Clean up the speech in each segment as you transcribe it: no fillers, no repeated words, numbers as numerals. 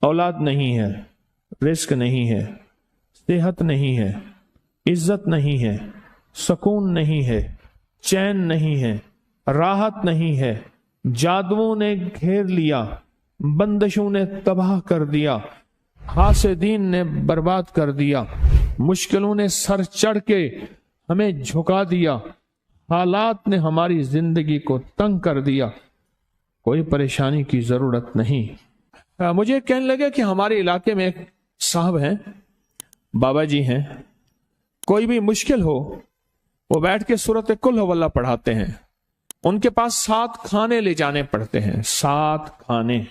औलाद नहीं है, रिस्क नहीं है, सेहत नहीं है, इज्जत नहीं है, सुकून नहीं है, चैन नहीं है, राहत नहीं है, जादुओं ने घेर लिया, बंदिशों ने तबाह कर दिया, हासिदीन ने बर्बाद कर दिया, मुश्किलों ने सर चढ़ के हमें झुका दिया, हालात ने हमारी जिंदगी को तंग कर दिया, कोई परेशानी की जरूरत नहीं। मुझे कहने लगे कि हमारे इलाके में एक साहब हैं, बाबा जी हैं, कोई भी मुश्किल हो वो बैठ के सूरत कुल हुवल्लाह पढ़ाते हैं। उनके पास 7 खाने ले जाने पड़ते हैं, 7 खाने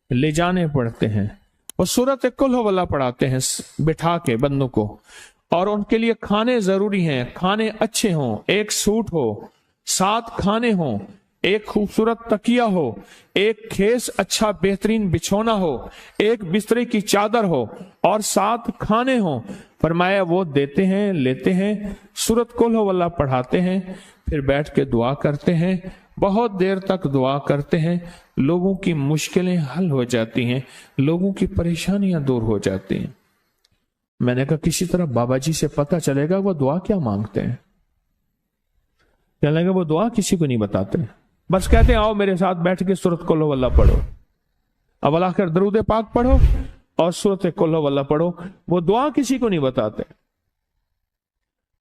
ले जाने पड़ते हैं। वो सूरत कुल हुवल्लाह पढ़ाते हैं बिठा के बंदों को, और उनके लिए खाने जरूरी हैं, खाने अच्छे हों, एक सूट हो, 7 खाने हों, एक खूबसूरत तकिया हो, एक खेस अच्छा बेहतरीन बिछौना हो, एक बिस्तरे की चादर हो और 7 खाने हों। फरमाया वो देते हैं, लेते हैं, सूरत कुल हुवल्लाह पढ़ाते हैं, फिर बैठ के दुआ करते हैं, बहुत देर तक दुआ करते हैं, लोगों की मुश्किलें हल हो जाती हैं, लोगों की परेशानियां दूर हो जाती हैं। मैंने कहा किसी तरह बाबा जी से पता चलेगा वो दुआ क्या मांगते हैं। कहने लगा वो दुआ किसी को नहीं बताते, बस कहते हैं आओ मेरे साथ बैठ के सूरत कुल हुवल्लाह पढ़ो, अव्वल आखिर दरूद पाक पढ़ो और सूरत कुल हुवल्लाह पढ़ो, वो दुआ किसी को नहीं बताते।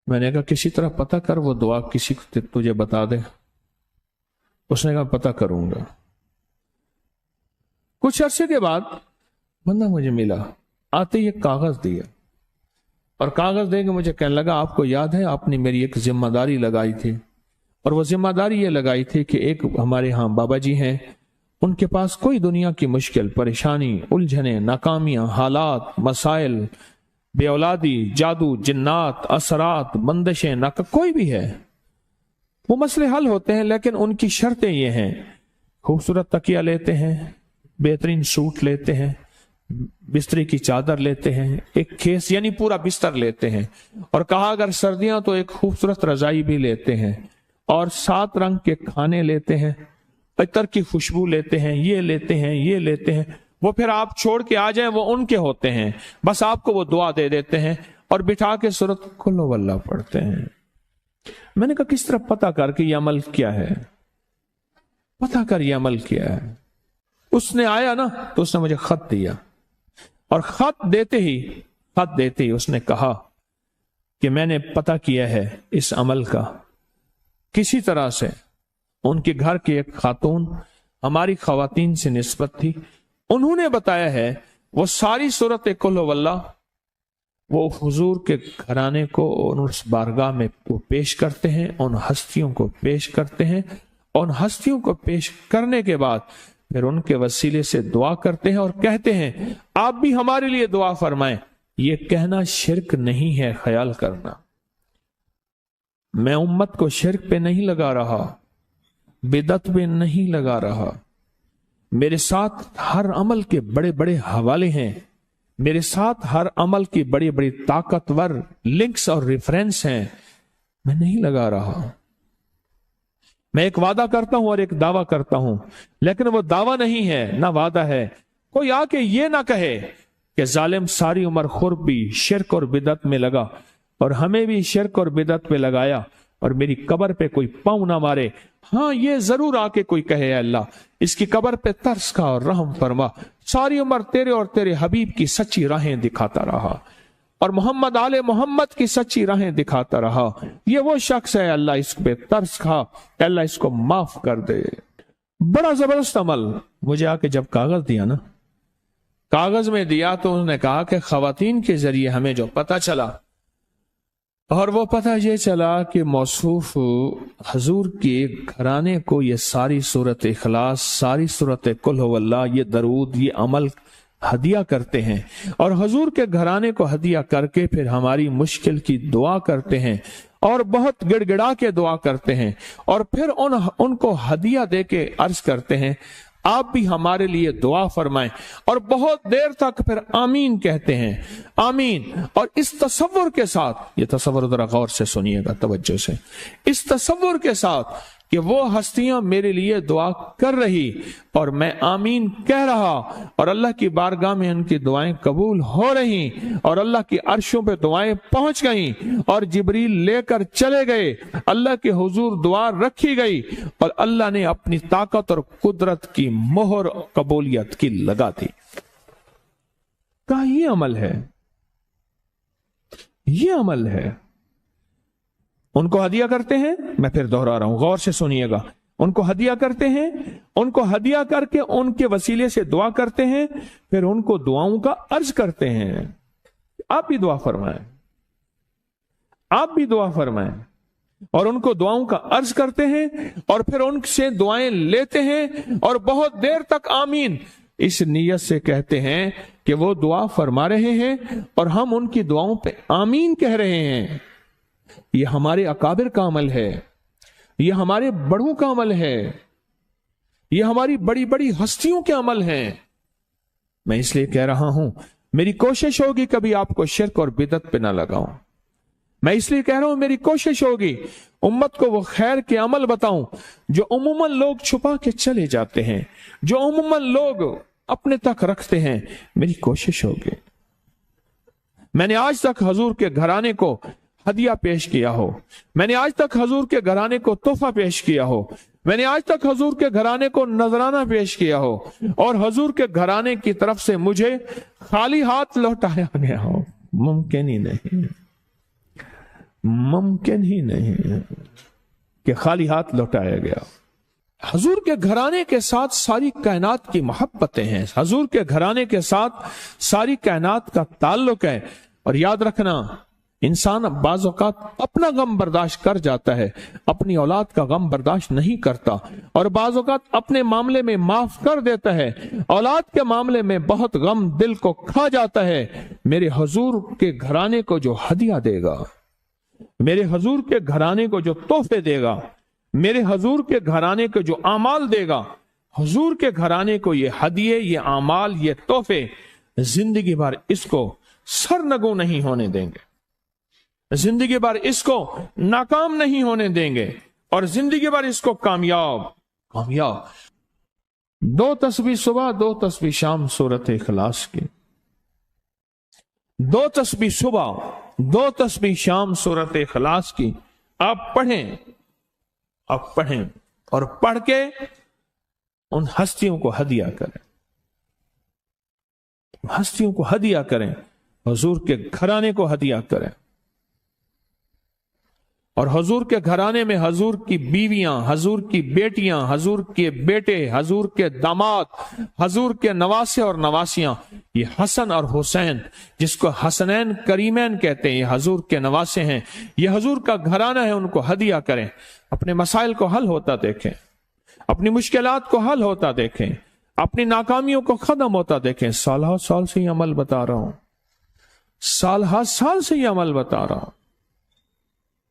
मैंने कहा किसी तरह पता कर वो दुआ किसी को तुझे बता दे। उसने कहा पता करूंगा। कुछ अरसे के बाद बंदा मुझे मिला, आते ही एक कागज दिया और कागज देके मुझे कहने लगा आपको याद है आपने मेरी एक जिम्मेदारी लगाई थी, और वो जिम्मेदारी ये लगाई थी कि एक हमारे यहाँ बाबा जी हैं, उनके पास कोई दुनिया की मुश्किल, परेशानी, उलझने, नाकामियां, हालात, मसाइल, बेऔलादी, जादू, जिन्नात, असरात, बंदिशें, नाका कोई भी है, वो मसले हल होते हैं। लेकिन उनकी शर्तें ये हैं, खूबसूरत तकिया लेते हैं, बेहतरीन सूट लेते हैं, बिस्तरे की चादर लेते हैं, एक खेस यानी पूरा बिस्तर लेते हैं, और कहा अगर सर्दियां तो एक खूबसूरत रजाई भी लेते हैं, और 7 रंग के खाने लेते हैं, अतर की खुशबू लेते हैं, ये लेते हैं, ये लेते हैं। वो फिर आप छोड़ के आ जाएं वो उनके होते हैं, बस आपको वो दुआ दे देते हैं और बिठा के सूरत कुल हुवल्लाह पढ़ते हैं। मैंने कहा किस तरह पता कर कि ये अमल क्या है, पता कर ये अमल क्या है। उसने आया ना तो उसने मुझे खत दिया, और खत देते ही उसने कहा कि मैंने पता किया है इस अमल का, किसी तरह से उनके घर की एक खातून हमारी खवातीन से निस्बत थी, उन्होंने बताया है वो सारी सूरत कुल हुवल्लाह वो हुजूर के घराने को उस बारगाह में वो पेश करते हैं, उन हस्तियों को पेश करते हैं, उन हस्तियों को पेश करने के बाद फिर उनके वसीले से दुआ करते हैं और कहते हैं आप भी हमारे लिए दुआ फरमाएं। ये कहना शिरक नहीं है, ख्याल करना। मैं उम्मत को शिरक पे नहीं लगा रहा, बिदअत पे नहीं लगा रहा। मेरे साथ हर अमल के बड़े बड़े हवाले हैं, मेरे साथ हर अमल की बड़ी बड़ी ताकतवर लिंक्स और रेफरेंस हैं। मैं नहीं लगा रहा। मैं एक वादा करता हूं और एक दावा करता हूं, लेकिन वो दावा नहीं है ना वादा है। कोई आके ये ना कहे कि जालिम सारी उम्र खुर्ब भी शिरक और बिदअत में लगा और हमें भी शिरक और बिदअत में लगाया और मेरी कब्र पे कोई पांव ना मारे। हाँ, ये जरूर आके कोई कहे अल्लाह इसकी कब्र पे तरस खा और रहम फरमा, सारी उम्र तेरे और तेरे हबीब की सच्ची राहें दिखाता रहा और मोहम्मद आले मोहम्मद की सच्ची राहें दिखाता रहा। ये वो शख्स है, अल्लाह इस पे तरस खा, अल्लाह इसको माफ कर दे। बड़ा जबरदस्त अमल। मुझे आके जब कागज दिया ना, कागज में दिया तो उन्होंने कहा कि खवातीन के जरिए हमें जो पता चला, और वो पता ये चला कि मौसूफ हजूर के घराने को ये सारी सूरत इखलास, सारी सूरत कुल हुवल्लाह, ये दरूद, ये अमल हदिया करते हैं और हजूर के घराने को हदिया करके फिर हमारी मुश्किल की दुआ करते हैं और बहुत गिड़गिड़ा के दुआ करते हैं और फिर उनको हदिया दे के अर्ज करते हैं आप भी हमारे लिए दुआ फरमाएं, और बहुत देर तक फिर आमीन कहते हैं, आमीन। और इस तसव्वुर के साथ, ये तसव्वुर जरा गौर से सुनिएगा, तवज्जो से, इस तसव्वुर के साथ کہ وہ ہستیاں میرے لیے دعا کر رہی اور میں آمین کہہ رہا اور اللہ کی بارگاہ میں ان کی دعائیں قبول ہو رہی اور اللہ کی عرشوں پہ دعائیں پہنچ گئیں اور جبریل لے کر چلے گئے، اللہ کے حضور دعا رکھی گئی اور اللہ نے اپنی طاقت اور قدرت کی مہر قبولیت کی لگا دی۔ کہا یہ عمل ہے، یہ عمل ہے۔ ان کو ہدیہ کرتے ہیں، میں پھر دوہرا رہا ہوں، غور سے سنیے گا، ان کو ہدیہ کرتے ہیں، ان کو ہدیہ کر کے ان کے وسیلے سے دعا کرتے ہیں، پھر ان کو دعاؤں کا عرض کرتے ہیں، آپ بھی دعا فرمائیں، آپ بھی دعا فرمائیں، اور ان کو دعاؤں کا عرض کرتے ہیں اور پھر ان سے دعائیں لیتے ہیں اور بہت دیر تک آمین اس نیت سے کہتے ہیں کہ وہ دعا فرما رہے ہیں اور ہم ان کی دعاؤں پہ آمین کہہ رہے ہیں۔ یہ ہمارے اکابر کا عمل ہے، یہ ہمارے بڑوں کا عمل ہے، یہ ہماری بڑی بڑی ہستیوں کے عمل ہیں۔ میں اس لیے کہہ رہا ہوں، میری کوشش ہوگی کبھی آپ کو شرک اور بدعت پہ نہ لگاؤں، میں اس لیے کہہ رہا ہوں میری کوشش ہوگی امت کو وہ خیر کے عمل بتاؤں جو عموماً لوگ چھپا کے چلے جاتے ہیں، جو عموماً لوگ اپنے تک رکھتے ہیں۔ میری کوشش ہوگی میں نے آج تک حضور کے گھرانے کو ہدیہ پیش کیا ہو، میں نے آج تک حضور کے گھرانے کو تحفہ پیش کیا ہو، میں نے آج تک حضور کے گھرانے کو نذرانہ پیش کیا ہو اور حضور کے گھرانے کی طرف سے مجھے خالی ہاتھ لوٹایا گیا ہو۔ ممکن ہی نہیں، ممکن ہی نہیں کہ خالی ہاتھ لوٹایا گیا۔ حضور کے گھرانے کے ساتھ ساری کائنات کی محبتیں ہیں، حضور کے گھرانے کے ساتھ ساری کائنات کا تعلق ہے۔ اور یاد رکھنا، انسان بعض اوقات اپنا غم برداشت کر جاتا ہے، اپنی اولاد کا غم برداشت نہیں کرتا، اور بعض اوقات اپنے معاملے میں معاف کر دیتا ہے، اولاد کے معاملے میں بہت غم دل کو کھا جاتا ہے۔ میرے حضور کے گھرانے کو جو ہدیہ دے گا، میرے حضور کے گھرانے کو جو تحفے دے گا، میرے حضور کے گھرانے کو جو اعمال دے گا، حضور کے گھرانے کو یہ ہدیے، یہ اعمال، یہ تحفے زندگی بھر اس کو سرنگوں نہیں ہونے دیں گے، زندگی بھر اس کو ناکام نہیں ہونے دیں گے، اور زندگی بھر اس کو کامیاب۔ 2 تسبیح صبح، 2 تسبیح شام سورۃ اخلاص کی، 2 تسبیح صبح، 2 تسبیح شام سورۃ اخلاص کی آپ پڑھیں، آپ پڑھیں اور پڑھ کے ان ہستیوں کو ہدیہ کریں، ہستیوں کو ہدیہ کریں، حضور کے گھرانے کو ہدیہ کریں۔ اور حضور کے گھرانے میں حضور کی بیویاں، حضور کی بیٹیاں، حضور کے بیٹے، حضور کے داماد، حضور کے نواسے اور نواسیاں، یہ حسن اور حسین جس کو حسنین کریمین کہتے ہیں، یہ حضور کے نواسے ہیں، یہ حضور کا گھرانہ ہے، ان کو ہدیہ کریں، اپنے مسائل کو حل ہوتا دیکھیں، اپنی مشکلات کو حل ہوتا دیکھیں، اپنی ناکامیوں کو ختم ہوتا دیکھیں۔ سال سے یہ عمل بتا رہا ہوں، سال سے یہ عمل بتا رہا ہوں۔